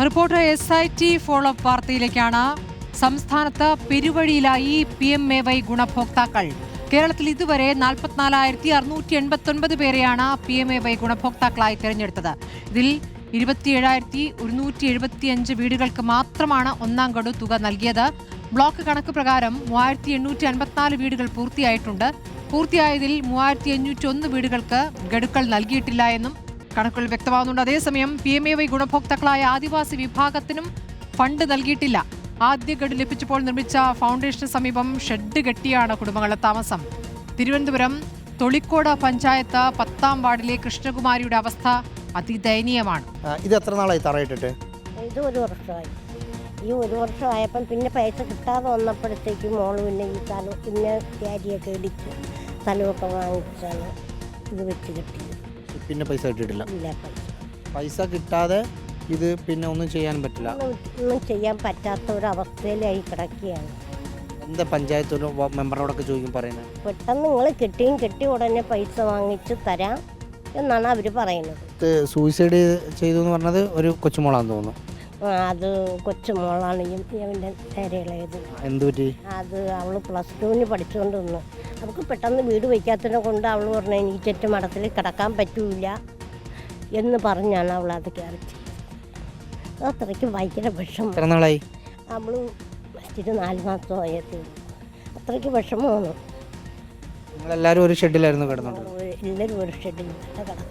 Reporter SIT follow up വാർത്തയിലേക്കാണ്. സംസ്ഥാനത്ത് പെരുവഴിയിലായി PMAY ഗുണഭോക്താക്കൾ. കേരളത്തിൽ ഇതുവരെ 44,689 പേരെയാണ് PMAY ഗുണഭോക്താക്കളായി തിരഞ്ഞെടുത്തത്. ഇതിൽ 27,175 വീടുകൾക്ക് മാത്രമാണ് ഒന്നാം ഗഡു തുക നൽകിയത്. ബ്ലോക്ക് കണക്ക് പ്രകാരം 3,854 വീടുകൾ പൂർത്തിയായിട്ടുണ്ട്. പൂർത്തിയായതിൽ 3,501 വീടുകൾക്ക് ഗഡുക്കൾ നൽകിയിട്ടില്ല എന്നും കണക്കുകൾ വ്യക്തമാകുന്നുണ്ട്. അതേസമയം PMAY ഗുണഭോക്താക്കളായ ആദിവാസി വിഭാഗത്തിനും ഫണ്ട് നൽകിയിട്ടില്ല. ആദ്യ ഗഡു ലഭിച്ചപ്പോൾ നിർമ്മിച്ച ഫൗണ്ടേഷന് സമീപം ഷെഡ് കെട്ടിയാണ് കുടുംബങ്ങളുടെ താമസം. തിരുവനന്തപുരം തൊളിക്കോട് പഞ്ചായത്ത് 10ാം വാർഡിലെ കൃഷ്ണകുമാരിയുടെ അവസ്ഥ അതിദയനീയമാണ്. ഇത് എത്ര നാളായി തറയിട്ടിട്ട്? ഇത് 1 വർഷമായി. ഈ 1 വർഷമായപ്പം പിന്നെ പൈസ കിട്ടാതെ വന്നപ്പോഴത്തേക്കും മോള് പിന്നെ ഈ സ്ഥലം പിന്നെ ക്യാരിയൊക്കെ ഇടിച്ച് സ്ഥലമൊക്കെ വാങ്ങിച്ചാണ് ഇത് വെച്ച് കിട്ടിയത്. പിന്നെ പൈസ കിട്ടിയിട്ടില്ല? ഇല്ല, പൈസ കിട്ടാതെ ഇത് പിന്നെ ഒന്നും ചെയ്യാൻ പറ്റില്ല. ഒന്നും ചെയ്യാൻ പറ്റാത്ത ഒരു അവസ്ഥയിലായി കിടക്കുകയാണ്. എന്താ പഞ്ചായത്ത് മെമ്പറിനോടൊക്കെ ചോദിക്കും പറയുന്നത്? പെട്ടെന്ന് നിങ്ങൾ കിട്ടി ഉടനെ പൈസ വാങ്ങിച്ച് തരാം എന്നാണ് അവർ പറയുന്നത്. സൂയിസൈഡ് ചെയ്തു എന്ന് പറഞ്ഞത് ഒരു കൊച്ചുമോളാന്ന് തോന്നുന്നു. അത് കൊച്ചുമോളാണ് ഇവൻ്റെ നേരെയുള്ളത്. എന്ത് പറ്റി? അത് അവൾ +2 പഠിച്ചുകൊണ്ട് നിന്നു. അവൾക്ക് പെട്ടെന്ന് വീട് വയ്ക്കാത്തതിനെ കൊണ്ട് അവൾ പറഞ്ഞു എനിക്ക് ചുറ്റുമടത്തിൽ കിടക്കാൻ പറ്റൂല എന്ന് പറഞ്ഞാണ് അവൾ അത് കയറി. അത്രയ്ക്ക് ഭയങ്കര വിഷമം. എത്ര നാളായി? അവൾ മരിച്ചിട്ട് 4 മാസമായത്. അത്രയ്ക്ക് വിഷമമാണ്. നിങ്ങളെല്ലാവരും ഒരു ഷെഡിലായിരുന്നു കിടന്നുണ്ട്? എല്ലാവരും ഒരു ഷെഡിൽ കിടക്കണം.